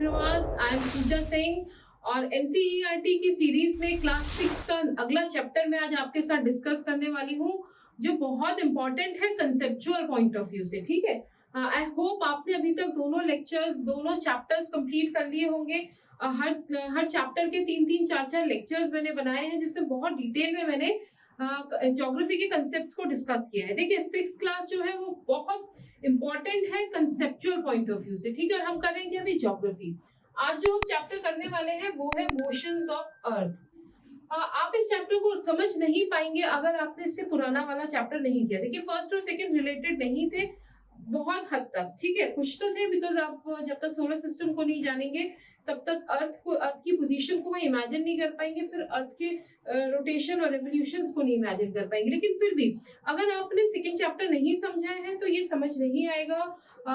विक्रमास, I am पूजा सिंह और NCERT की series में क्लास 6 का अगला चैप्टर मैं आज आपके साथ डिस्कस करने वाली हूँ, जो बहुत इंपॉर्टेंट है कंसेप्चुअल पॉइंट ऑफ व्यू से। ठीक है, आई होप आपने अभी तक दोनों चैप्टर्स कंप्लीट कर लिए होंगे। हर चैप्टर के 3-3, 4-4 लेक्चर्स मैंने बनाए हैं, जिसमें बहुत डिटेल में मैंने ज्योग्राफी के कंसेप्ट्स को डिस्कस किया है। देखिए 6th क्लास जो है वो बहुत इंपॉर्टेंट है कंसेप्चुअल पॉइंट ऑफ व्यू से। ठीक है, और हम करेंगे अभी ज्योग्राफी। आज जो हम चैप्टर करने वाले हैं वो है मोशंस ऑफ अर्थ। आप इस चैप्टर को समझ नहीं पाएंगे अगर आपने इससे पुराना वाला चैप्टर नहीं किया। देखिए फर्स्ट और सेकंड रिलेटेड नहीं थे बहुत हद तक, ठीक है, कुछ तो थे, बिकॉज आप जब तक सोलर सिस्टम को नहीं जानेंगे तब तक अर्थ की पोजीशन को इमेजिन नहीं कर पाएंगे, फिर अर्थ के रोटेशन और रेवोल्यूशंस को नहीं इमेजिन कर पाएंगे। लेकिन फिर भी अगर आपने सेकंड चैप्टर नहीं समझा है तो ये समझ नहीं आएगा।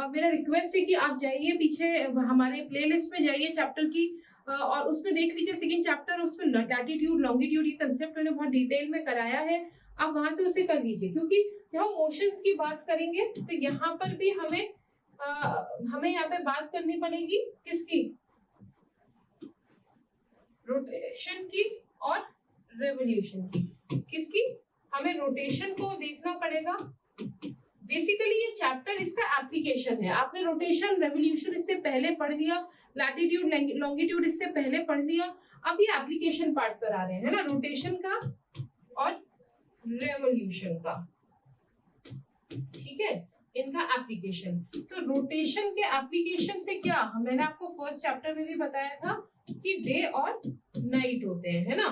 मेरा रिक्वेस्ट है कि आप जाइए पीछे हमारे प्लेलिस्ट में जाइए चैप्टर की, और उसमें देख लीजिए सेकंड चैप्टर, उसमें लैटिट्यूड लॉन्गिट्यूड ये कंसेप्ट मैंने बहुत डिटेल में कराया है, आप वहां से उसे कर लीजिए। क्योंकि जब हम मोशंस की बात करेंगे तो यहाँ पर भी हमें यहाँ पे बात करनी पड़ेगी किसकी, रोटेशन की और रेवोल्यूशन की। किसकी, हमें रोटेशन को देखना पड़ेगा। बेसिकली ये चैप्टर इसका एप्लीकेशन है। आपने रोटेशन रेवोल्यूशन इससे पहले पढ़ लिया, लैटिट्यूड लॉन्गिट्यूड इससे पहले पढ़ लिया, अब ये एप्लीकेशन पार्ट पर आ रहे हैं, है ना, रोटेशन का और रेवोल्यूशन का। ठीक है, इनका एप्लीकेशन। तो रोटेशन के एप्लीकेशन से क्या, मैंने आपको फर्स्ट चैप्टर में भी बताया था कि डे और नाइट होते हैं, है ना,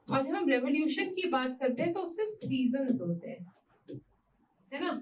और जब हम रेवोल्यूशन की बात करते हैं तो उससे सीजन्स होते हैं, है ना।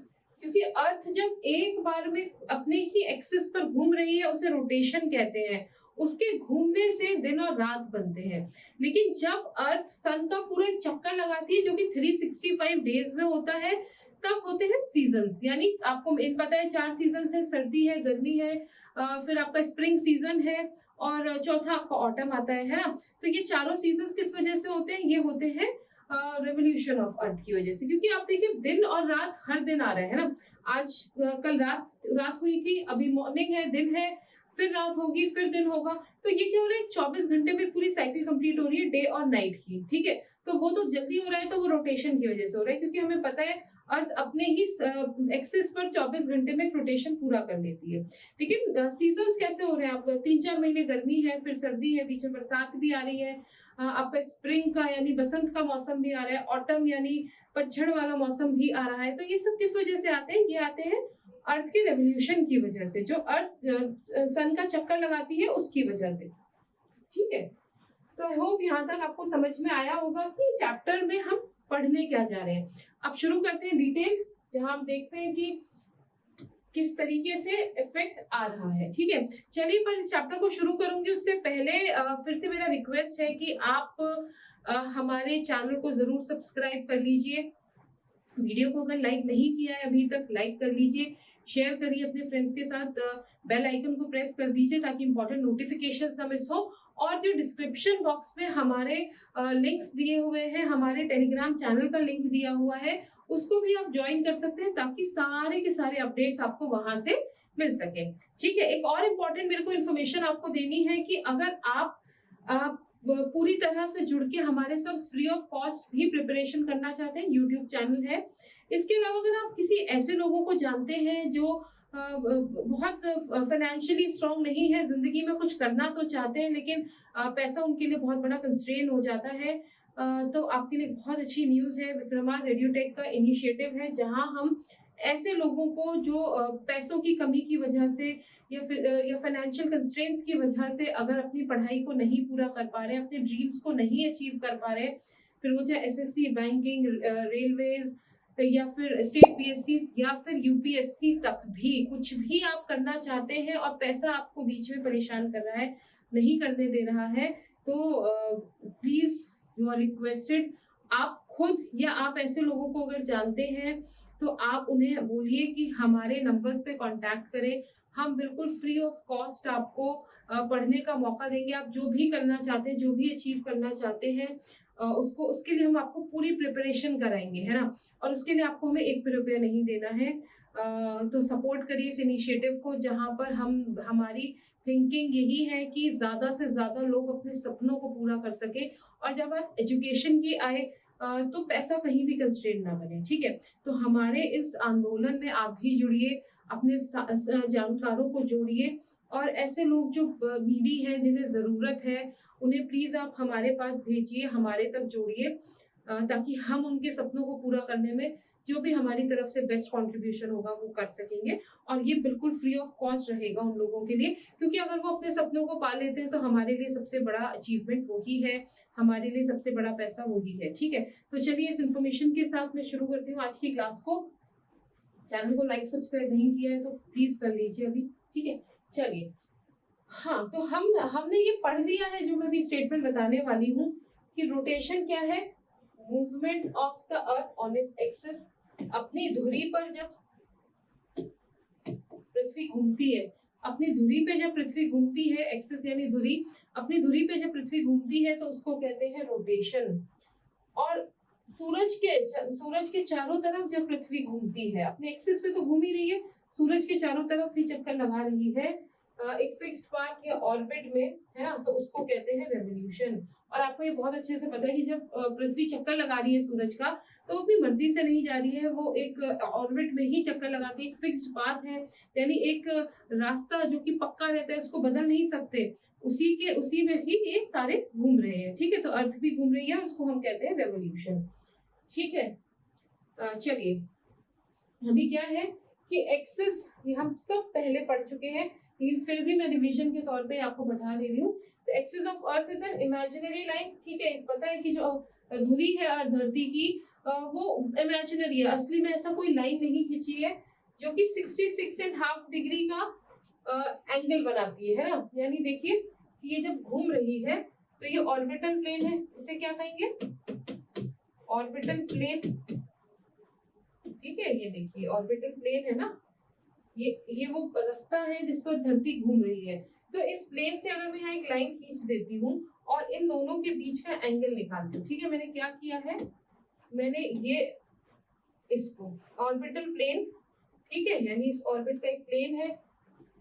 क्योंकि अर्थ जब एक बार में अपने ही एक्सिस पर घूम रही है उसे रोटेशन कहते हैं, उसके घूमने से दिन और रात बनते हैं। लेकिन जब अर्थ सन का पूरा चक्कर लगाती है जो कि 365 डेज में होता है, तब होते हैं सीजन्स। यानी आपको इन पता है 4 सीजन्स है, सर्दी है, गर्मी है, फिर आपका स्प्रिंग सीजन है और चौथा आपका ऑटम आता है ना। तो ये चारों सीजन्स किस वजह से होते हैं, ये होते हैं रेवोल्यूशन ऑफ अर्थ की वजह से। क्योंकि आप देखिए दिन और रात हर दिन आ रहा है ना, आज कल रात हुई थी, अभी मॉर्निंग है, दिन है, फिर रात होगी, फिर दिन होगा। तो ये क्या हो रहा है, 24 घंटे में पूरी साइकिल कंप्लीट हो रही है डे और नाइट की। ठीक है, तो वो तो जल्दी हो रहा है, तो वो रोटेशन की वजह से हो रहा है, क्योंकि हमें पता है अर्थ अपने ही एक्सिस पर 24 घंटे में रोटेशन पूरा कर लेती है। लेकिन सीजन्स कैसे हो रहे हैं, आप 3-4 महीने गर्मी है, फिर सर्दी है, बीच में बरसात भी आ रही है, आपका स्प्रिंग का यानी बसंत का मौसम भी आ रहा है, ऑटम यानी पतझड़ वाला मौसम भी आ रहा है। तो ये सब किस वजह से आते हैं, ये आते हैं अर्थ के रेवोल्यूशन की वजह से, जो अर्थ सन का चक्कर लगाती है उसकी वजह से। ठीक है, तो आई होप यहाँ तक आपको समझ में आया होगा कि चैप्टर में हम पढ़ने क्या जा रहे हैं। अब शुरू करते हैं डिटेल, जहां हम देखते हैं कि किस तरीके से इफेक्ट आ रहा है। ठीक है, चलिए, पर इस चैप्टर को शुरू करूंगी उससे पहले फिर से मेरा रिक्वेस्ट है कि आप हमारे चैनल को जरूर सब्सक्राइब कर लीजिए। वीडियो को अगर लाइक नहीं किया है अभी तक, लाइक कर लीजिए, शेयर करिए अपने फ्रेंड्स के साथ, बेल आइकन को प्रेस कर दीजिए ताकि इंपॉर्टेंट नोटिफिकेशंस ना मिस हो। और जो डिस्क्रिप्शन बॉक्स में हमारे लिंक्स दिए हुए हैं, हमारे टेलीग्राम चैनल का लिंक दिया हुआ है, उसको भी आप ज्वाइन कर सकते हैं ताकि सारे के सारे अपडेट्स आपको वहां से मिल सके। ठीक है, एक और इम्पोर्टेंट मेरे को इन्फॉर्मेशन आपको देनी है कि अगर आप पूरी तरह से जुड़ के हमारे साथ फ्री ऑफ कॉस्ट भी प्रिपरेशन करना चाहते हैं, यूट्यूब चैनल है। इसके अलावा अगर आप किसी ऐसे लोगों को जानते हैं जो बहुत फाइनेंशियली स्ट्रांग नहीं है, जिंदगी में कुछ करना तो चाहते हैं लेकिन पैसा उनके लिए बहुत बड़ा कंस्ट्रेन हो जाता है, तो आपके लिए बहुत अच्छी न्यूज़ है। विक्रमास एड्यूटेक का इनिशिएटिव है जहां हम ऐसे लोगों को जो पैसों की कमी की वजह से या फाइनेंशियल कंस्ट्रेंट्स की वजह से अगर अपनी पढ़ाई को नहीं पूरा कर पा रहे, अपने ड्रीम्स को नहीं अचीव कर पा रहे, फिर वो चाहे एसएससी, बैंकिंग, रेलवेज या फिर स्टेट पीएससी या फिर यूपीएससी तक भी कुछ भी आप करना चाहते हैं और पैसा आपको बीच में परेशान कर रहा है, नहीं करने दे रहा है, तो प्लीज यू आर रिक्वेस्टेड, आप खुद या आप ऐसे लोगों को अगर जानते हैं तो आप उन्हें बोलिए कि हमारे नंबर्स पे कांटेक्ट करें, हम बिल्कुल फ्री ऑफ कॉस्ट आपको पढ़ने का मौका देंगे। आप जो भी करना चाहते हैं, जो भी अचीव करना चाहते हैं, उसको उसके लिए हम आपको पूरी प्रिपरेशन कराएंगे, है ना। और उसके लिए आपको हमें 1 भी रुपया नहीं देना है। तो सपोर्ट करिए इस इनिशिएटिव को, जहाँ पर हमारी थिंकिंग यही है कि ज्यादा से ज्यादा लोग अपने सपनों को पूरा कर सके। और जब बात एजुकेशन की आए तो पैसा कहीं भी कंस्ट्रेंट ना बने, ठीक है। तो हमारे इस आंदोलन में आप भी जुड़िए, अपने जानकारों को जोड़िए, और ऐसे लोग जो नीडी हैं, जिन्हें जरूरत है, उन्हें प्लीज आप हमारे पास भेजिए, हमारे तक जोड़िए, ताकि हम उनके सपनों को पूरा करने में जो भी हमारी तरफ से बेस्ट कंट्रीब्यूशन होगा वो कर सकेंगे। और ये बिल्कुल फ्री ऑफ कॉस्ट रहेगा उन लोगों के लिए, क्योंकि अगर वो अपने सपनों को पा लेते हैं तो हमारे लिए सबसे बड़ा अचीवमेंट वही है, हमारे लिए सबसे बड़ा पैसा वही है, ठीक है। तो चलिए इस इन्फॉर्मेशन के साथ मैं शुरू करती हूँ आज की क्लास को। चैनल को लाइक सब्सक्राइब नहीं किया है तो प्लीज कर लीजिए अभी, ठीक है। चलिए, हाँ, तो हमने ये पढ़ लिया है, जो मैं भी स्टेटमेंट बताने वाली हूँ कि रोटेशन क्या है, movement of the earth on its axis. अपनी धुरी पर जब पृथ्वी घूमती है, अपनी धुरी पे जब पृथ्वी घूमती है, एक्सिस यानी धुरी, अपनी धुरी पे जब पृथ्वी घूमती है तो उसको कहते हैं रोटेशन। और सूरज के चारों तरफ जब पृथ्वी घूमती है, अपने एक्सिस पे तो घूम ही रही है, सूरज के चारों तरफ भी चक्कर लगा रही है एक फिक्स्ड पाथ या ऑर्बिट में, है ना, तो उसको कहते हैं रेवोल्यूशन। और आपको ये बहुत अच्छे से पता है कि जब पृथ्वी चक्कर लगा रही है सूरज का, तो अपनी मर्जी से नहीं जा रही है, वो एक ऑर्बिट में ही चक्कर लगाती है, एक फिक्स्ड पाथ है, यानी एक रास्ता जो कि पक्का रहता है, उसको बदल नहीं सकते, उसी में ही ये सारे घूम रहे हैं, ठीक है। तो अर्थ भी घूम रही है, उसको हम कहते हैं रेवोल्यूशन, ठीक है। चलिए, अभी क्या है कि एक्सिस हम सब पहले पढ़ चुके हैं, लेकिन फिर भी मैं रिवीजन के तौर पे आपको बता दे रही हूँ। The axis of earth is an imaginary line, ठीक है। पता है कि जो धुरी है और धरती की वो इमेजिनरी है, असली में ऐसा कोई लाइन नहीं खींची है, जो कि 66.5 डिग्री का एंगल बनाती है ना। यानी देखिए कि ये जब घूम रही है तो ये ऑर्बिटल प्लेन है, इसे क्या कहेंगे, ऑर्बिटल प्लेन, ठीक है। ये देखिए ऑर्बिटल प्लेन है ना, ये वो रास्ता है जिस पर धरती घूम रही है। तो इस प्लेन से अगर मैं यहाँ एक लाइन खींच देती हूँ और इन दोनों के बीच का एंगल निकालती हूँ, ठीक है। मैंने क्या किया है, मैंने ये इसको ऑर्बिटल प्लेन, ठीक है, यानी इस ऑर्बिट का एक प्लेन है,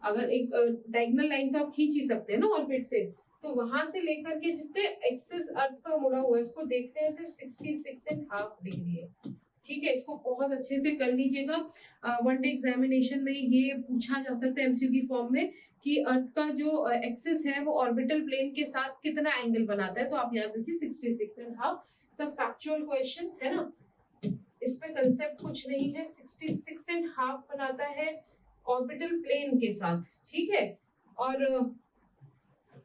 अगर एक डायगोनल लाइन तो आप खींच ही सकते हैं ना ऑर्बिट से, तो वहां से लेकर के जितने एक्सिस अर्थ पर मुड़ा हुआ है इसको देखते हैं तो 66.5 डिग्री है, ठीक है। इसको बहुत अच्छे से कर लीजिएगा, वन डे एग्जामिनेशन में ये पूछा जा सकता है एमसीक्यू फॉर्म में कि अर्थ का जो एक्सिस है वो ऑर्बिटल प्लेन के साथ कितना एंगल बनाता है, तो आप याद रखिए 66.5। इट्स अ फैक्चुअल क्वेश्चन है ना, इसमें कंसेप्ट कुछ नहीं है। 66.5 बनाता है ऑर्बिटल प्लेन के साथ, ठीक है। और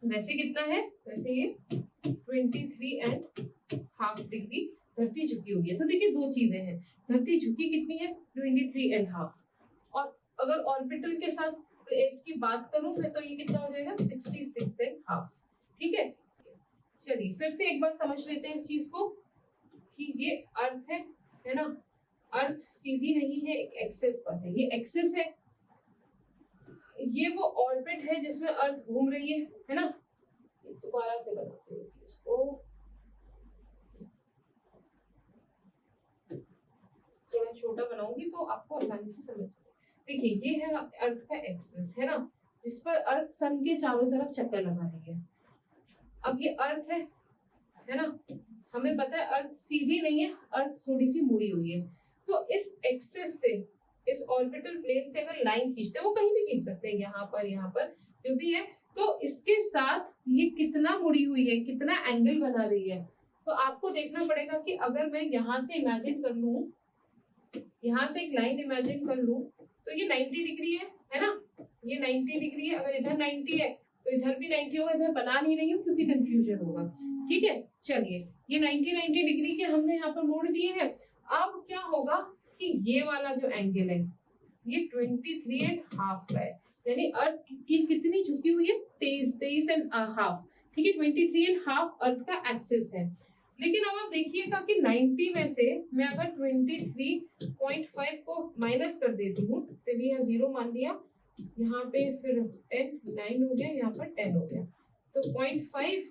वैसे कितना है, वैसे ये 23.5 डिग्री धरती झुकी हुई है। तो देखिए दो चीजें हैं, धरती झुकी कितनी है 23.5, और अगर ऑर्बिटल के साथ इसकी बात करूं मैं तो ये कितना हो जाएगा 66.5, ठीक है। चलिए फिर से एक बार समझ लेते हैं इस चीज को कि ये अर्थ है ना, अर्थ सीधी नहीं है, एक एक्सिस पर है, ये एक्सिस है, ये वो ऑर्बिट है जिसमें अर्थ घूम रही है ना। दोबारा से बनाते हैं इसको, थोड़ा छोटा बनाऊंगी तो आपको आसानी से समझ। देखिए ये है अर्थ का एक्सिस, है ना, जिस पर अर्थ सन के चारों तरफ चक्कर लगा रही है। अब ये अर्थ है ना, हमें पता है अर्थ सीधी नहीं है, अर्थ थोड़ी सी मुड़ी हुई है। तो इस एक्सिस से, इस ऑर्बिटल प्लेन से अगर लाइन खींचते हैं, वो कहीं भी खींच सकते हैं, यहाँ पर जो भी है, तो इसके साथ ये कितना मुड़ी हुई है, कितना एंगल बना रही है। तो आपको देखना पड़ेगा कि अगर मैं यहाँ से इमेजिन कर लूं, यहाँ से एक लाइन इमेजिन कर लूं, तो ये 90 डिग्री है ना, ये 90 डिग्री है। अगर इधर 90 है तो इधर भी 90 होगा, इधर बना नहीं रही हूँ क्योंकि कंफ्यूजन होगा, ठीक है। चलिए ये 90 डिग्री के हमने यहाँ पर मोड़ दिए हैं। अब क्या होगा कि ये वाला जो एंगल है ये 23.5 का है, यानी अर्थ की कितनी झुकी हुई है 23.5, ठीक है। 23.5 अर्थ का एक्सिस है। लेकिन अब आप देखिएगा कि 90 में से मैं अगर 23.5 को माइनस कर देती हूँ, तो यहाँ 0 मान लिया, यहाँ पे फिर 10 9 हो गया, यहाँ पर 10 हो गया, तो 0.5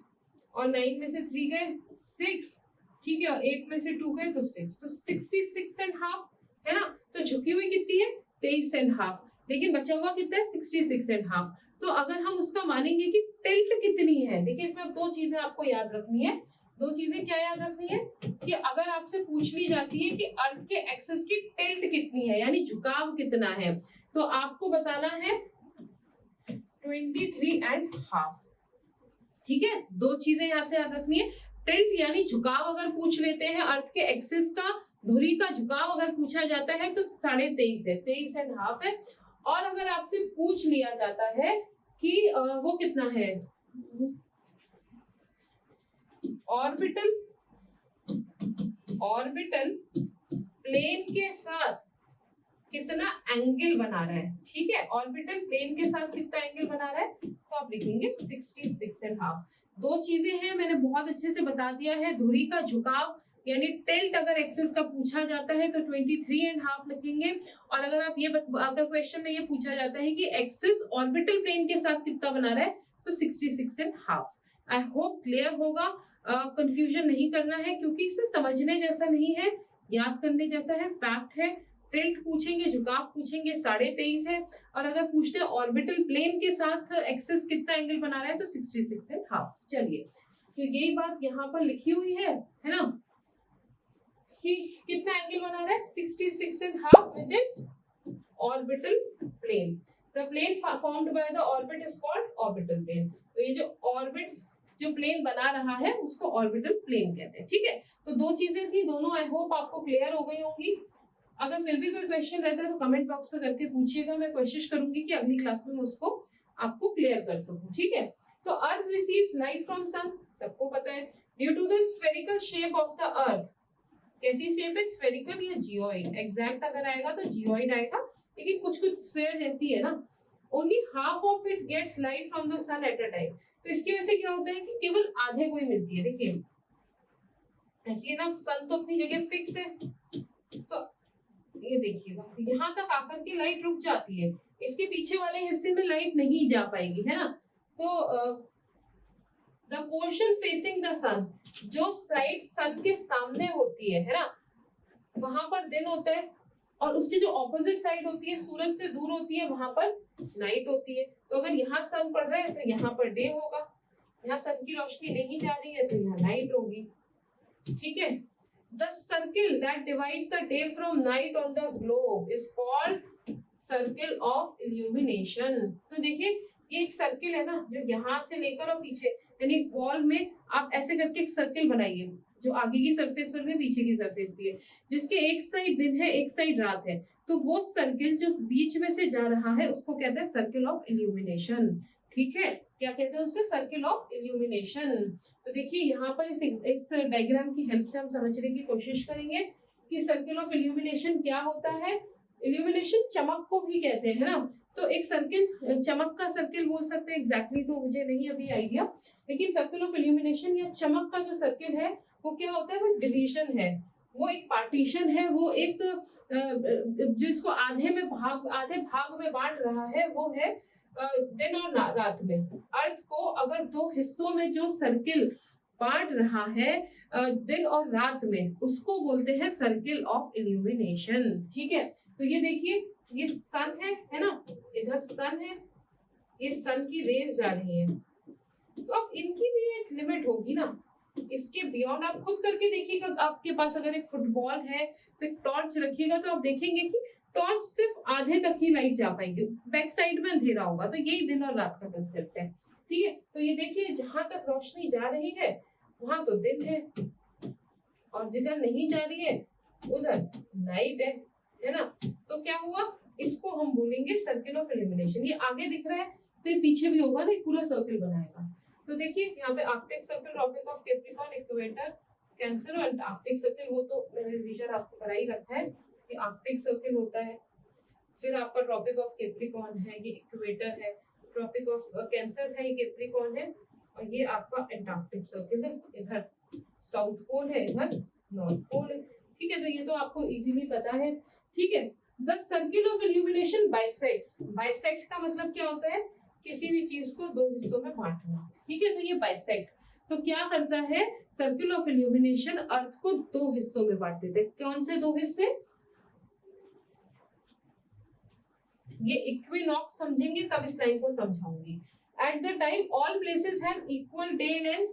और 9 में से 3 गए 6, ठीक है, और 8 में से 2 गए तो 6, तो 66.5 है ना। तो झुकी हुई कितनी है 23.5, लेकिन बचा हुआ कितना है 66.5। तो अगर हम उसका मानेंगे कि टिल्ट कितनी है, देखिए इसमें अब दो चीजें आपको याद रखनी है। दो चीजें क्या याद रखनी है कि अगर आपसे पूछ ली जाती है कि अर्थ के एक्सिस की टिल्ट कितनी है, यानी झुकाव कितना है, तो आपको बताना है 23.5। ठीक है, दो चीजें यहाँ से याद रखनी है। टिल्ट यानी झुकाव अगर पूछ लेते हैं, अर्थ के एक्सिस का, धुरी का झुकाव अगर पूछा जाता है तो 23.5 है, 23.5 है। और अगर आपसे पूछ लिया जाता है कि वो कितना है, ऑर्बिटल प्लेन के साथ कितना एंगल बना रहा है, ठीक है, ऑर्बिटल प्लेन के साथ कितना एंगल बना रहा है, तो आप लिखेंगे 66.5। दो चीजें हैं, मैंने बहुत अच्छे से बता दिया है। धुरी का झुकाव यानी टिल्ट अगर एक्सिस का पूछा जाता है तो 23.5 लिखेंगे। और अगर आप अगर क्वेश्चन में ये पूछा जाता है कि एक्सिस ऑर्बिटल प्लेन के साथ कितना बना रहा है, तो 66.5। आई होप क्लियर होगा, कंफ्यूजन नहीं करना है, क्योंकि इसमें समझने जैसा नहीं है, याद करने जैसा है, फैक्ट है। टिल्ट पूछेंगे, झुकाव पूछेंगे, 23.5 है, और अगर पूछते हैं ऑर्बिटल प्लेन के साथ एक्सिस कितना एंगल बना रहा है तो 66.5। चलिए, तो यही बात यहाँ पर लिखी हुई है ना, कि कितना एंगल बना रहा है 66.5 with its orbital plane. The plane formed by the orbit is called orbital plane. तो ये जो ऑर्बिट जो प्लेन बना रहा है उसको ऑर्बिटल प्लेन कहते हैं। ठीक है, तो दो चीजें थी, दोनों आई होप आपको क्लियर हो गई होंगी। अगर फिर भी कोई क्वेश्चन रहता है तो कमेंट बॉक्स में करके पूछिएगा, मैं कोशिश करूंगी कि अगली क्लास में मैं उसको आपको क्लियर कर सकूं। ठीक है, तो earth receives light from sun, सबको पता है, due to the spherical shape of the earth. कैसी शेप है, स्फेरिकल या जियोइड, एग्जैक्ट अगर आएगा तो जियोइड आएगा, लेकिन कुछ कुछ स्फेयर जैसी है ना। Only half of it gets light from the sun at a time. तो इसकी वजह से क्या होता है कि केवल आधे को ही मिलती है। देखिए ऐसी है ना, सन तो अपनी जगह फिक्स है, तो ये देखिएगा यहाँ तक आकर के लाइट रुक जाती है, इसके पीछे वाले हिस्से में लाइट नहीं जा पाएगी, है ना। तो द पोर्शन फेसिंग द सन, जो साइड सन के सामने होती है ना, वहां पर दिन होता है, और उसकी जो ऑपोजिट साइड होती है, सूरज से दूर होती है, वहां पर नाइट होती है। तो अगर यहाँ सन पड़ रहा है तो यहाँ पर डे होगा, यहाँ सन की रोशनी नहीं जा रही है तो यहाँ नाइट होगी। ठीक है, the circle that divides the day from night on the globe is called circle of illumination। तो देखिए ये एक सर्किल है ना, जो यहाँ से लेकर और पीछे, यानी वॉल में आप ऐसे करके एक सर्किल बनाइए, जो आगे की सरफेस पर भी पीछे की सरफेस भी है, जिसके एक साइड दिन है एक साइड रात है, तो वो सर्किल जो बीच में से जा रहा है उसको कहते हैं सर्किल ऑफ इल्यूमिनेशन। ठीक है, क्या कहते हैं उसे, सर्किल ऑफ इल्यूमिनेशन। तो देखिए यहाँ पर इस डायग्राम की हेल्प से हम समझने की कोशिश करेंगे कि सर्किल ऑफ इल्यूमिनेशन क्या होता है। इल्यूमिनेशन चमक को भी कहते हैं, है ना। तो एक सर्किल, चमक का सर्किल बोल सकते हैं, एग्जैक्टली तो मुझे नहीं अभी आइडिया, लेकिन सर्किल ऑफ इल्यूमिनेशन या चमक का जो सर्किल है वो क्या होता है, वो डिवीजन है, वो एक पार्टीशन है, वो एक जो इसको आधे भाग में बांट रहा है, वो है दिन और रात में। अर्थ को अगर दो हिस्सों में जो सर्किल बांट रहा है दिन और रात में, उसको बोलते हैं सर्किल ऑफ इल्यूमिनेशन। ठीक है, तो ये देखिए ये सन है ना, इधर सन है, ये सन की रेज जा रही है, तो अब इनकी भी एक लिमिट होगी ना, इसके बियॉन्ड आप खुद करके देखिएगा। आपके पास अगर एक फुटबॉल है तो एक टॉर्च रखिएगा, तो आप देखेंगे कि टॉर्च सिर्फ आधे तक ही लाइट जा पाएगी, बैक साइड में अंधेरा होगा। तो यही दिन और रात का कंसेप्ट है। ठीक है, तो ये देखिए जहां तक रोशनी जा रही है वहां तो दिन है, और जिधर नहीं जा रही है उधर नाइट है ना। तो क्या हुआ, इसको हम बोलेंगे सर्किल ऑफ इल्यूमिनेशन। ये आगे दिख रहा है तो ये पीछे भी होगा ना, एक पूरा सर्किल बनाएगा। तो देखिए यहाँ पे Arctic circle, tropic of Capricorn, equator, Cancer और अंटार्कटिक सर्किल, वो तो मैंने रिवीजन आपको करा ही रखा है कि आर्कटिक सर्किल होता है, फिर आपका ट्रॉपिक ऑफ कैप्रिकॉर्न है, ये इक्वेटर है, ट्रॉपिक ऑफ कैंसर है, ये कैप्रिकॉर्न है, और ये आपका अंटार्कटिक सर्किल है, इधर साउथ पोल है, इधर नॉर्थ पोल है। ठीक है, तो ये तो आपको इजीली पता है। ठीक है, the circle of illumination bisects, bisect का मतलब क्या होता है, किसी भी चीज को दो हिस्सों में बांटना। ठीक है, तो ये बाइसेक्ट तो क्या करता है, सर्किल ऑफ इल्यूमिनेशन अर्थ को दो हिस्सों में बांट देते। कौन से दो हिस्से, ये इक्विनॉक्स समझेंगे तब इस लाइन को समझाऊंगी। At the time all places have equal day length,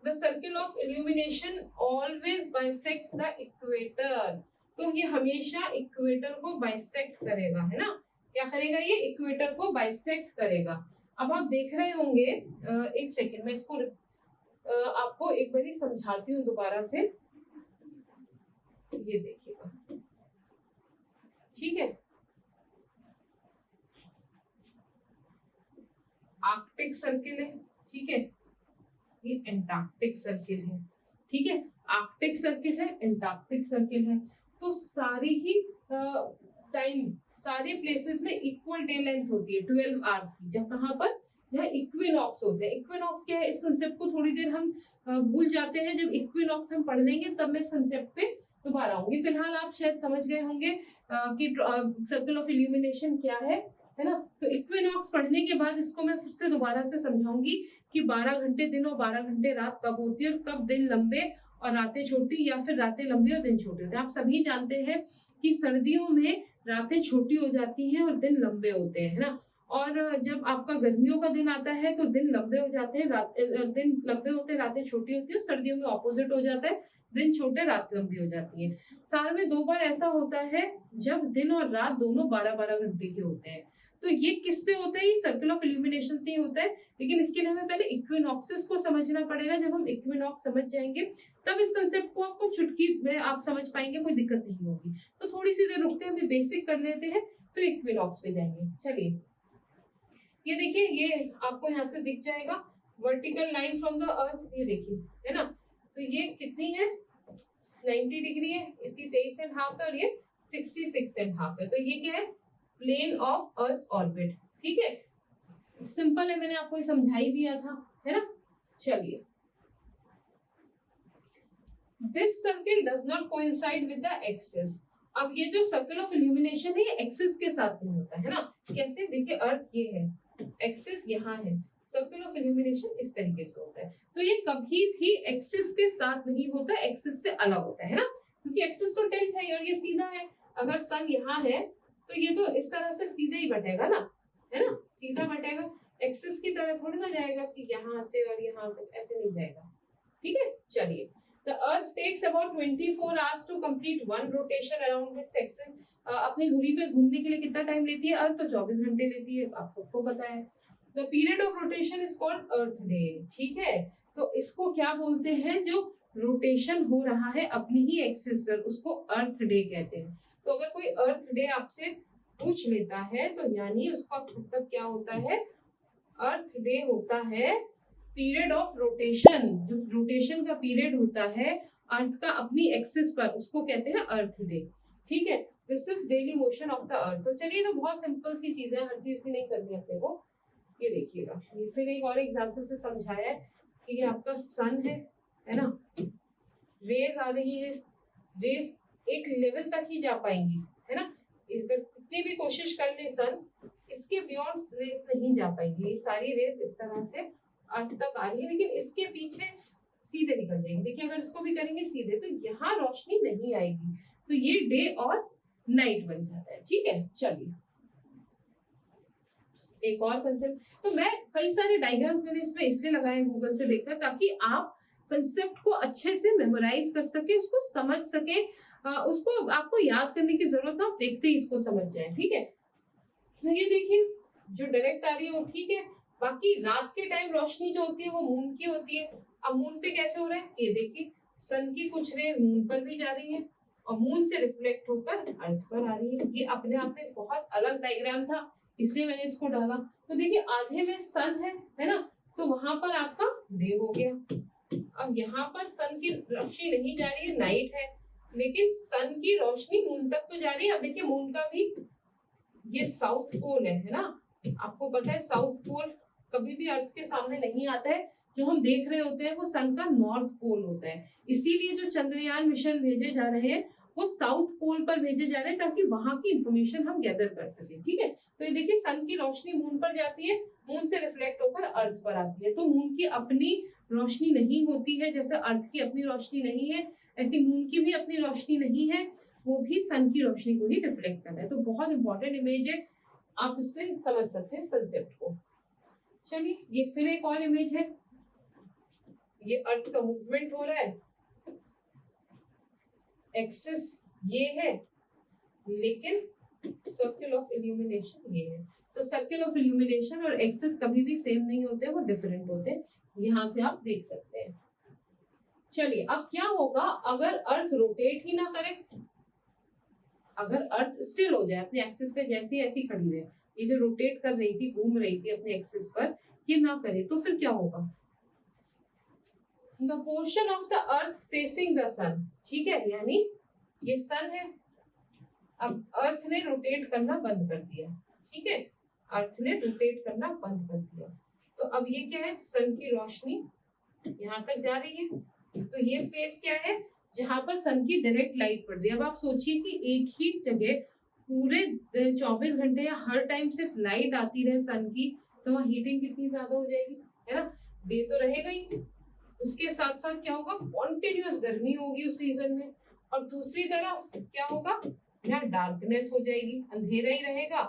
the circle of illumination always bisects the equator. तो ये हमेशा इक्वेटर को बाइसेक्ट करेगा, है ना, क्या करेगा, ये इक्वेटर को बाइसेक्ट करेगा। अब आप देख रहे होंगे, एक सेकेंड मैं इसको आपको एक बार समझाती हूँ दोबारा से, ये देखिएगा। ठीक है, आर्कटिक सर्किल है, ठीक है, ये एंटार्क्टिक सर्किल है। ठीक है, आर्कटिक सर्किल है, एंटार्क्टिक सर्किल है। तो सारी ही टाइम सारे प्लेसेस में इक्वल डे लेंथ होती है 12 आवर्स की। जब कहाँ पर, जहाँ इक्विनॉक्स होते हैं। इक्विनॉक्स क्या है, इस कंसेप्ट को थोड़ी देर हम भूल जाते हैं, जब इक्विनॉक्स हम पढ़ लेंगे तब मैं इस कंसेप्ट पे दोबारा आऊंगी। फिलहाल आप शायद समझ गए होंगे कि सर्किल ऑफ इल्यूमिनेशन क्या है ना। तो इक्विनॉक्स पढ़ने के बाद इसको मैं फिर से दोबारा से समझाऊंगी कि 12 घंटे दिन और 12 घंटे रात कब होती है, और कब दिन लंबे और रातें छोटी, या फिर रातें लंबी और दिन छोटे होते हैं। आप सभी जानते हैं कि सर्दियों में रातें छोटी हो जाती हैं और दिन लंबे होते हैं, है ना। और जब आपका गर्मियों का दिन आता है तो दिन लंबे हो जाते हैं, दिन लंबे होते हैं, रातें छोटी होती है। सर्दियों में ऑपोजिट हो जाता है, दिन छोटे रात लंबी हो जाती है। साल में 2 बार ऐसा होता है जब दिन और रात दोनों 12-12 घंटे के होते हैं। तो ये किससे होता है, ये सर्किल ऑफ इल्यूमिनेशन से ही होता है। लेकिन इसके लिए हमें पहले इक्विनॉक्सेस को समझना पड़ेगा। जब हम इक्विनॉक्स समझ जाएंगे तब इस कंसेप्ट को आपको चुटकी में आप समझ पाएंगे, कोई दिक्कत नहीं होगी। तो थोड़ी सी देर रुकते हैं, अभी बेसिक कर लेते हैं, फिर इक्विनॉक्स पे जाएंगे। चलिए, ये देखिए, ये आपको यहाँ से दिख जाएगा vertical line from the earth, ये देखिए, है ना। तो ये कितनी है, 90 डिग्री है, इतनी 23.5 है, और ये 66.5 है। तो ये क्या है, प्लेन ऑफ अर्थ ऑर्बिट। ठीक है, सिंपल है, मैंने आपको ये समझा ही दिया था, है ना। चलिए, this circle does not coincide with the axis. अब ये जो सर्किल ऑफ इल्यूमिनेशन है, ये एक्सिस के साथ नहीं होता है ना। कैसे, देखिए, अर्थ ये है, एक्सिस यहाँ है, सर्किल ऑफ इल्यूमिनेशन इस तरीके से होता है। तो ये कभी भी एक्सिस के साथ नहीं होता, एक्सिस से अलग होता है ना, क्योंकि एक्सिस तो टिल्ट है और ये सीधा है। अगर सन यहाँ है तो ये तो इस तरह से सीधे ही बटेगा ना, है ना, सीधा बटेगा। एक्सिस की तरह थोड़ी ना जाएगा कि यहाँ से और यहाँ तक, ऐसे नहीं जाएगा। ठीक है, चलिए, The Earth takes about 24 hours to complete one rotation around its axis. अपनी धुरी पे घूमने के लिए कितना टाइम लेती है अर्थ, तो 24 घंटे लेती है, आपको पता है। The period of rotation is called Earth Day. ठीक है, तो इसको क्या बोलते हैं, जो रोटेशन हो रहा है अपनी ही एक्सिस पर, उसको अर्थ डे कहते हैं। तो अगर कोई अर्थ डे आपसे पूछ लेता है तो यानी उसका मतलब क्या होता है, अर्थ डे होता है पीरियड ऑफ रोटेशन। जो रोटेशन का पीरियड होता है अर्थ का अपनी एक्सिस पर, उसको कहते हैं अर्थ डे। ठीक है, this is daily motion of the अर्थ। तो चलिए, तो बहुत सिंपल सी चीज है, हर चीज भी नहीं करनी अपने को। ये देखिएगा, ये फिर एक और एग्जांपल से समझाया है कि ये आपका सन है ना, रेज आ रही है, रेज एक लेवल तक ही जा पाएंगी, है ना। कितनी भी कोशिश कर ले सन, इसके बियॉन्ड रेज नहीं जा पाएंगी। ये सारी रेज इस तरह से अर्थ तक आ रही है, लेकिन इसके पीछे सीधे निकल जाएंगे। देखिए, अगर इसको भी करेंगे सीधे तो यहाँ रोशनी नहीं आएगी, तो ये डे और नाइट बन जाता है। ठीक है, चलिए, एक और कंसेप्ट। तो मैं कई सारे डायग्राम्स मैंने इसमें इसलिए लगाए गूगल से देखकर, ताकि आप कंसेप्ट को अच्छे से मेमोराइज कर सके, उसको समझ सके, उसको आपको याद करने की जरूरत ना, आप देखते ही इसको समझ जाए। ठीक है, तो ये देखिए, जो डायरेक्ट आ रही है वो ठीक है, बाकी रात के टाइम रोशनी जो होती है वो मून की होती है। अब मून पे कैसे हो रहा है, ये देखिए, सन की कुछ रेज मून पर भी जा रही है और मून से रिफ्लेक्ट होकर अर्थ पर आ रही है। ये अपने आप में बहुत अलग डायग्राम था, इसलिए मैंने इसको डाला। तो देखिए, आधे में सन है ना, तो वहां पर आपका डे हो गया। अब यहाँ पर सन की रोशनी नहीं जा रही है, नाइट है, लेकिन सन की रोशनी मून तक तो जा रही है। अब देखिए, मून का भी ये साउथ पोल है ना, आपको पता है साउथ पोल कभी भी अर्थ के सामने नहीं आता है, जो हम देख रहे होते हैं वो सन का नॉर्थ पोल होता है, इसीलिए जो चंद्रयान मिशन भेजे जा रहे हैं वो साउथ पोल पर भेजे जा रहे हैं ताकि वहां की इंफॉर्मेशन हम गैदर कर सके। ठीक है, तो ये देखिए सन की रोशनी मून पर जाती है, मून से रिफ्लेक्ट होकर अर्थ पर आती है। तो मून की अपनी रोशनी नहीं होती है, जैसे अर्थ की अपनी रोशनी नहीं है ऐसी मून की भी अपनी रोशनी नहीं है, वो भी सन की रोशनी को ही रिफ्लेक्ट कर रहा है। तो बहुत इंपॉर्टेंट इमेज है, आप इससे समझ सकते हैं इस कंसेप्ट को। चलिए ये फिर एक और इमेज है, ये अर्थ का मूवमेंट हो रहा है, एक्सिस ये है लेकिन सर्कल ऑफ इल्यूमिनेशन ये है। तो सर्कल ऑफ इल्यूमिनेशन और एक्सिस कभी भी सेम नहीं होते, वो डिफरेंट होते हैं, यहां से आप देख सकते हैं। चलिए अब क्या होगा अगर अर्थ रोटेट ही ना करे, अगर अर्थ स्टिल हो जाए अपने एक्सिस पे जैसी ऐसी खड़ी रहे, ये जो रोटेट कर रही थी घूम रही थी अपने एक्सिस पर, ये ना करे तो फिर क्या होगा? The portion of the earth facing the sun, ठीक है, यानी ये सन है, अब अर्थ ने रोटेट करना बंद कर दिया, ठीक है, अर्थ ने रोटेट करना बंद कर दिया। तो अब ये क्या है, सन की रोशनी यहाँ तक जा रही है, तो ये फेस क्या है जहां पर सन की डायरेक्ट लाइट पड़ रही है। अब आप सोचिए कि एक ही जगह पूरे 24 घंटे या हर टाइम सिर्फ लाइट आती रहे सन की, तो वहाँ हीटिंग कितनी ज्यादा हो जाएगी, है ना, डे तो रहेगा ही, उसके साथ साथ क्या होगा, कॉन्टिन्यूअस गर्मी होगी उस सीजन में, और दूसरी तरफ क्या होगा, यहाँ डार्कनेस हो जाएगी, अंधेरा ही रहेगा,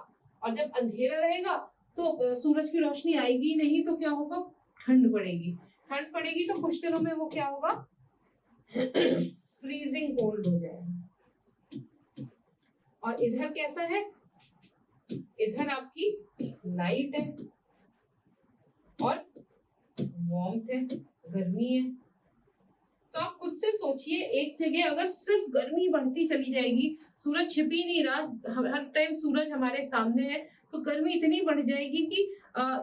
और जब अंधेरा रहेगा तो सूरज की रोशनी आएगी नहीं, तो क्या होगा, ठंड पड़ेगी, ठंड पड़ेगी तो कुछ दिनों में वो क्या होगा फ्रीजिंग कोल्ड हो जाएगा। और इधर कैसा है, इधर आपकी लाइट है और वार्मथ है, गर्मी है। तो आप खुद से सोचिए, एक जगह अगर सिर्फ गर्मी बढ़ती चली जाएगी, सूरज छिप ही नहीं रहा, हर टाइम सूरज हमारे सामने है, तो गर्मी इतनी बढ़ जाएगी कि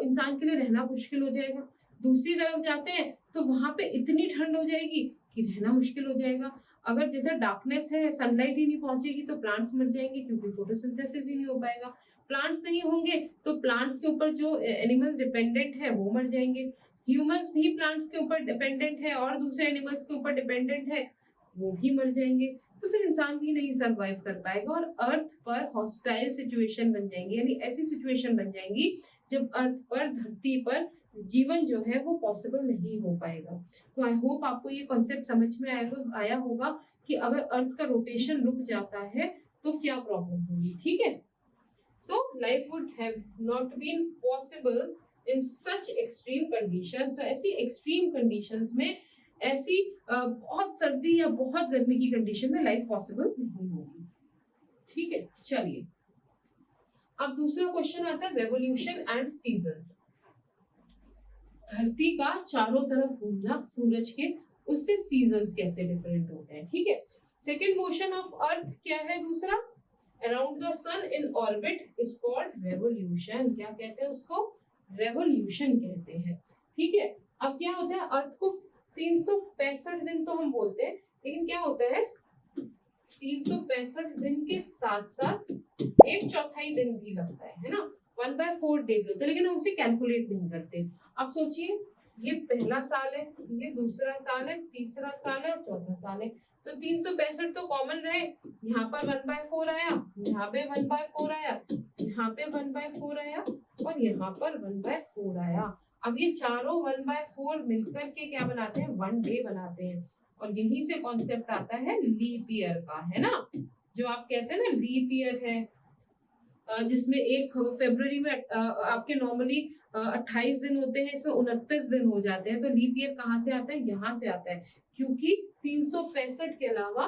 इंसान के लिए रहना मुश्किल हो जाएगा। दूसरी तरफ जाते हैं तो वहां पे इतनी ठंड हो जाएगी कि रहना मुश्किल हो जाएगा। अगर जिधर डार्कनेस है, सनलाइट ही नहीं पहुंचेगी तो प्लांट्स मर जाएंगे, क्योंकि फोटोसिंथेसिस ही नहीं हो पाएगा। प्लांट्स नहीं होंगे तो प्लांट्स के ऊपर जो एनिमल्स डिपेंडेंट है वो मर जाएंगे। ह्यूमंस भी प्लांट्स के ऊपर डिपेंडेंट है और दूसरे एनिमल्स के ऊपर डिपेंडेंट है, वो भी मर जाएंगे। तो फिर इंसान भी नहीं सरवाइव कर पाएगा और अर्थ पर हॉस्टाइल सिचुएशन बन जाएंगी, यानी ऐसी सिचुएशन बन जाएंगी जब अर्थ पर, धरती पर जीवन जो है वो पॉसिबल नहीं हो पाएगा। तो आई होप आपको ये कॉन्सेप्ट समझ में आया होगा कि अगर अर्थ का रोटेशन रुक जाता है तो क्या प्रॉब्लम होगी। ठीक है, so life would have not been possible in such extreme conditions. तो ऐसी एक्सट्रीम कंडीशंस में, ऐसी बहुत सर्दी या बहुत गर्मी की कंडीशन में लाइफ पॉसिबल नहीं होगी। ठीक है, चलिए अब दूसरा क्वेश्चन आता है, रेवोल्यूशन एंड सीजन्स। धरती का चारों तरफ घूमना सूरज के, उससे सीजन्स कैसे डिफरेंट होते हैं। ठीक है, सेकेंड मोशन ऑफ अर्थ क्या है, दूसरा around the sun in orbit is called revolution. क्या कहते हैं उसको, रेवोल्यूशन कहते हैं। ठीक है, अब क्या होता है, अर्थ को 365 दिन तो हम बोलते हैं, लेकिन क्या होता है 365 दिन के साथ साथ 1/4 दिन भी लगता है ना, 1/4 डे भी होता है, लेकिन हम उसे कैलकुलेट नहीं करते। अब सोचिए, ये पहला साल है, ये दूसरा साल है, तीसरा साल है और चौथा साल है, तो 365 तो कॉमन रहे, यहाँ पर 1/4 आया, यहाँ पे 1/4 आया, यहाँ पे 1/4 आया और यहाँ पर 1/4 आया। अब ये चारों 1/4 मिलकर के क्या बनाते हैं, 1 डे बनाते हैं। और यहीं से कॉन्सेप्ट आता है लीप ईयर का, है ना, जो आप कहते हैं ना लीप ईयर है, जिसमें 1 फरवरी में आपके नॉर्मली 28 दिन होते हैं, इसमें 29 दिन हो जाते हैं। तो लीप ईयर कहाँ से आता है, यहाँ से आता है, क्योंकि 365 के अलावा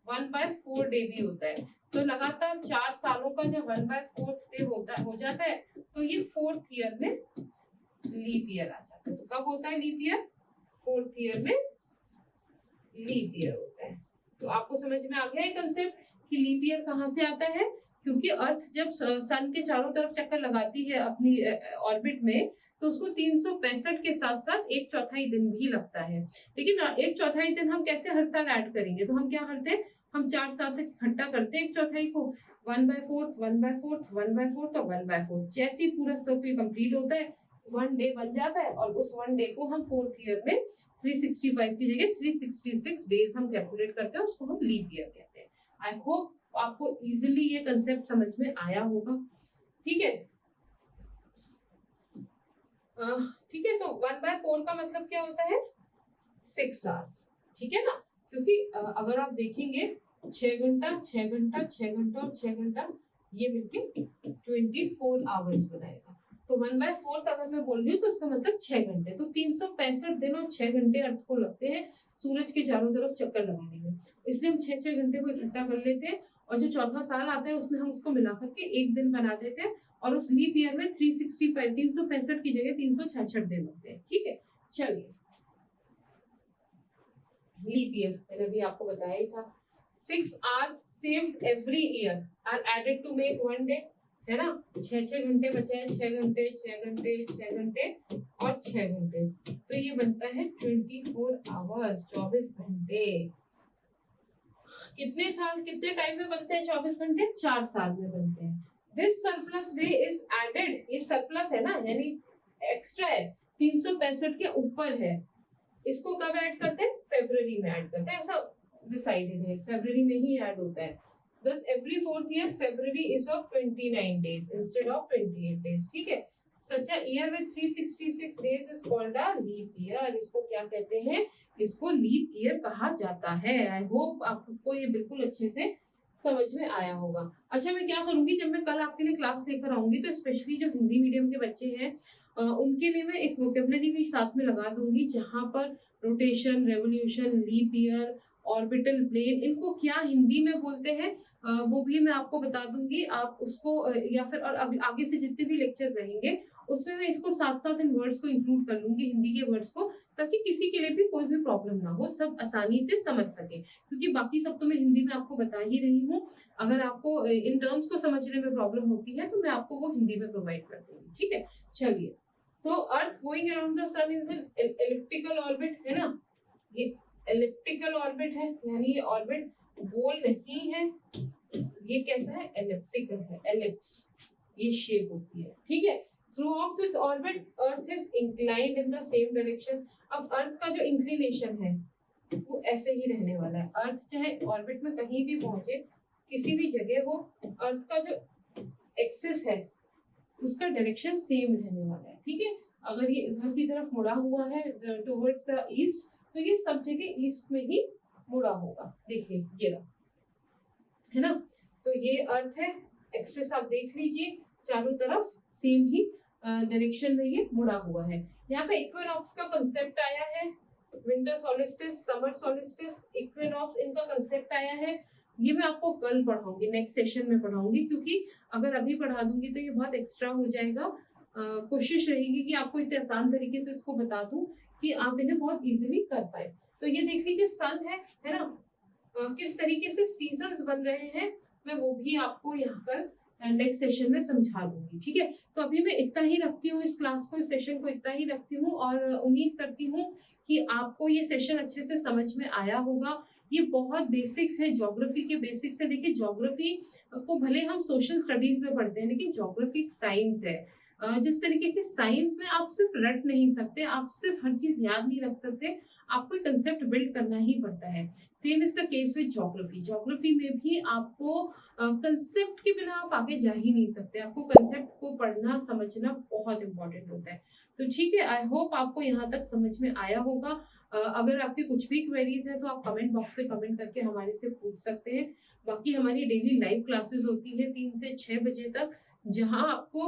1/4 डे भी होता है। तो लगातार 4 सालों का जब 1/4 डे हो जाता है तो ये 4th ईयर में लीप ईयर आ जाता है। तो कब होता है लीप ईयर, 4th ईयर में लीप ईयर होता है। तो आपको समझ में आ गया है कंसेप्ट कि लीप ईयर कहाँ से आता है, क्योंकि अर्थ जब सन के चारों तरफ चक्कर लगाती है अपनी ऑर्बिट में, तो उसको 365 के साथ साथ 1/4 दिन भी लगता है। लेकिन 1/4 दिन हम कैसे हर साल ऐड करेंगे, तो हम क्या करते हैं, हम 4 साल तक इकट्ठा करते हैं 1/4 को, 1/4 1/4 1/4 और 1/4, जैसे ही पूरा सर्कल कंप्लीट होता है 1 डे बन जाता है, और उस 1 डे को हम 4th ईयर में 365 की जगह 366 डेज हम कैलकुलेट करते हैं, उसको हम लीप ईयर कहते हैं। आई होप आपको इजिली ये कंसेप्ट समझ में आया होगा। ठीक है, ठीक है। तो 1/4 का मतलब क्या होता है, 6 आवर्स। ठीक है ना, क्योंकि अगर आप देखेंगे 6 घंटा 6 घंटा 6 घंटा और 6 घंटा, ये मिलके 24 आवर्स बनाएगा। तो 1/4 अगर मैं बोल रही हूँ तो इसका मतलब 6 घंटे। तो 365 दिन और 6 घंटे अर्थ को लगते हैं सूरज के चारों तरफ चक्कर लगाने में, इसलिए हम 6-6 घंटे को इकट्ठा कर लेते हैं, और जो चौथा साल आता है उसमें हम उसको मिला करके एक दिन बना देते हैं, और उस लीप ईयर में 365 की जगह 366 दिन होते हैं। ठीक है, चलिए लीप ईयर मैंने अभी आपको बताया ही था। 6 hours saved every year are added to make 1 day, है ना। 6-6 घंटे बचे हैं, 6 घंटे 6 घंटे 6 घंटे और 6 घंटे, तो ये बनता है 24 आवर्स, 24 घंटे। कितने साल कितने टाइम में बनते हैं 24 घंटे, 4 साल में बनते हैं। This surplus day is added, ये सरप्लस है ना, यानी एक्स्ट्रा है, 365 के ऊपर है, इसको कब ऐड करते हैं, फरवरी में ऐड करते हैं, ऐसा डिसाइडेड है, फरवरी में ही ऐड होता है। Thus every 4th year February is of 29 days instead of 28 days. ठीक है, such a year with 366 days is called a leap year. इसको क्या कहते हैं, इसको लीप ईयर कहा जाता है। आई होप आपको ये बिल्कुल अच्छे से समझ में आया होगा। अच्छा, मैं क्या करूंगी, जब मैं कल आपके लिए क्लास लेकर आऊंगी तो स्पेशली जो हिंदी मीडियम के बच्चे हैं उनके लिए मैं एक वोकेबलरी भी साथ में लगा दूंगी, जहां पर rotation, revolution, leap year, orbital plane, इनको क्या हिंदी में बोलते हैं वो भी मैं आपको बता दूंगी। आप उसको या फिर और आगे से जितने भी लेक्चर रहेंगे उसमें मैं इसको साथ साथ इन वर्ड्स को इंक्लूड कर लूंगी, हिंदी के वर्ड्स को, ताकि किसी के लिए भी कोई भी प्रॉब्लम ना हो, सब आसानी से समझ सके, क्योंकि बाकी सब तो मैं हिंदी में आपको बता ही रही हूँ। अगर आपको इन टर्म्स को समझने में प्रॉब्लम होती है तो मैं आपको वो हिंदी में प्रोवाइड कर दूंगी। ठीक है, चलिए। तो earth going around the sun is an elliptical orbit, है ना, ये एलिप्टिकल ऑर्बिट है, यानी ये ऑर्बिट गोल नहीं है, ये कैसा है, एलिप्टिकल है, एलिप्स ये शेप होती है। ठीक है, throughout this orbit earth is inclined in the same direction. अब अर्थ का जो इंक्लिनेशन है वो ऐसे ही रहने वाला है, अर्थ चाहे ऑर्बिट में कहीं भी पहुंचे, किसी भी जगह हो, अर्थ का जो एक्सिस है उसका डायरेक्शन सेम रहने वाला है। ठीक है, अगर ये इधर की तरफ मुड़ा हुआ है टुवर्ड्स द ईस्ट, तो ये सब जगह ईस्ट में ही मुड़ा होगा। देखिए ये रहा, है ना, तो ये अर्थ है, एक्सिस आप देख लीजिए, चारों तरफ सेम ही डायरेक्शन में ये मुड़ा हुआ है। यहाँ पे इक्विनॉक्स का कंसेप्ट आया है, winter solstice, summer solstice, equinox, इनका कंसेप्ट आया है। ये मैं आपको कल पढ़ाऊंगी, नेक्स्ट सेशन में पढ़ाऊंगी, क्योंकि अगर अभी पढ़ा दूंगी तो ये बहुत एक्स्ट्रा हो जाएगा। कोशिश रहेगी कि आपको इतने आसान तरीके से इसको बता दूं कि आप इन्हें बहुत इजीली कर पाए। तो ये देख लीजिए सन है ना, किस तरीके से सीजन्स बन रहे हैं मैं वो भी आपको यहाँ कल नेक्स्ट सेशन में समझा दूंगी। ठीक है, तो अभी मैं इतना ही रखती हूँ, इस क्लास को, इस सेशन को इतना ही रखती हूँ, और उम्मीद करती हूँ कि आपको ये सेशन अच्छे से समझ में आया होगा। ये बहुत बेसिक्स है, ज्योग्राफी के बेसिक्स है। देखिए ज्योग्राफी को भले हम सोशल स्टडीज में पढ़ते हैं, लेकिन ज्योग्राफी साइंस है। जिस तरीके के साइंस में आप सिर्फ रट नहीं सकते, आप सिर्फ हर चीज याद नहीं रख सकते, आपको एक कंसेप्ट बिल्ड करना ही पड़ता है। Same is the case with geography. Geography में भी आपको कंसेप्ट के बिना आप आगे जा ही नहीं सकते, आपको कंसेप्ट को पढ़ना समझना बहुत इंपॉर्टेंट होता है। तो ठीक है, आई होप आपको यहाँ तक समझ में आया होगा। अगर आपके कुछ भी क्वेरीज है तो आप कमेंट बॉक्स पे कमेंट करके हमारे से पूछ सकते हैं। बाकी हमारी डेली लाइव क्लासेस होती है 3 से 6 बजे तक, जहां आपको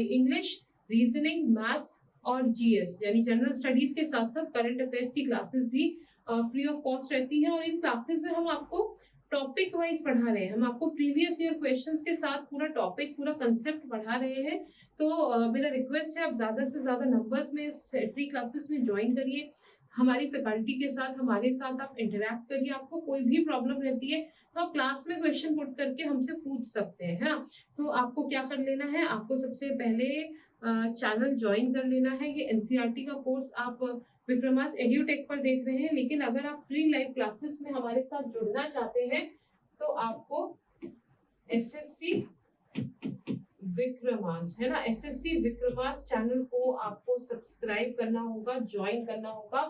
इंग्लिश, रीजनिंग, मैथ्स और जीएस यानी जनरल स्टडीज के साथ साथ करंट अफेयर्स की क्लासेस भी फ्री ऑफ कॉस्ट रहती है। और इन क्लासेस में हम आपको टॉपिक वाइज पढ़ा रहे हैं, हम आपको प्रीवियस ईयर क्वेश्चंस के साथ पूरा टॉपिक, पूरा कंसेप्ट पढ़ा रहे हैं। तो मेरा रिक्वेस्ट है आप ज्यादा से ज्यादा नंबर्स में फ्री क्लासेस में ज्वाइन करिए। हमारी फैकल्टी के साथ, हमारे साथ आप इंटरेक्ट करिए। आपको कोई भी प्रॉब्लम रहती है तो आप क्लास में क्वेश्चन पुट करके हमसे पूछ सकते हैं, है ना। तो आपको क्या कर लेना है, आपको सबसे पहले चैनल ज्वाइन कर लेना है। ये एनसीईआरटी का कोर्स आप विक्रमास एड्यूटेक पर देख रहे हैं, लेकिन अगर आप फ्री लाइव क्लासेस में हमारे साथ जुड़ना चाहते हैं तो आपको एसएससी विक्रमास, है ना, एसएससी विक्रमास चैनल को आपको सब्सक्राइब करना होगा, ज्वाइन करना होगा,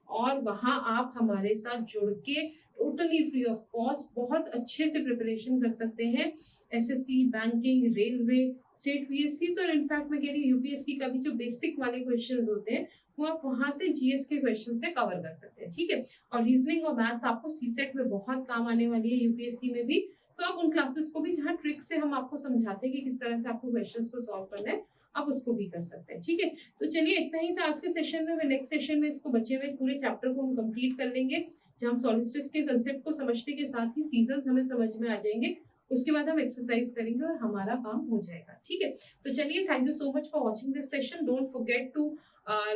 और वहां आप हमारे साथ जुड़ के टोटली फ्री ऑफ कॉस्ट बहुत अच्छे से प्रिपरेशन कर सकते हैं। SSC, banking, railway, state PSC और इनफैक्ट मैं कह रही हूँ यूपीएससी का भी जो बेसिक वाले क्वेश्चंस होते हैं वो आप वहां से जीएस के क्वेश्चन से कवर कर सकते हैं, ठीक है। और रीजनिंग और मैथ्स आपको सीसेट में बहुत काम आने वाली है, यूपीएससी में भी। तो आप उन क्लासेस को भी जहाँ ट्रिक से हम आपको समझाते हैं कि किस तरह से आपको क्वेश्चंस को सॉल्व करना है, आप उसको भी कर सकते हैं, ठीक है। तो चलिए इतना ही था आज के सेशन में। नेक्स्ट सेशन में इसको बचे हुए पूरे चैप्टर को हम कंप्लीट कर लेंगे, जहाँ हम सॉलिस्टिस के कंसेप्ट को समझने के साथ ही सीजन हमें समझ में आ जाएंगे। उसके बाद हम एक्सरसाइज करेंगे और हमारा काम हो जाएगा, ठीक है। तो चलिए, thank you so much for watching this session. Don't forget to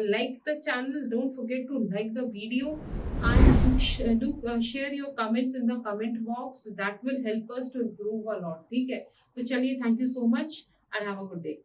like the channel, don't forget to like the video, and do share your comments in the comment box. That will help us to improve a lot, ठीक है। तो चलिए, thank you so much and have a good day.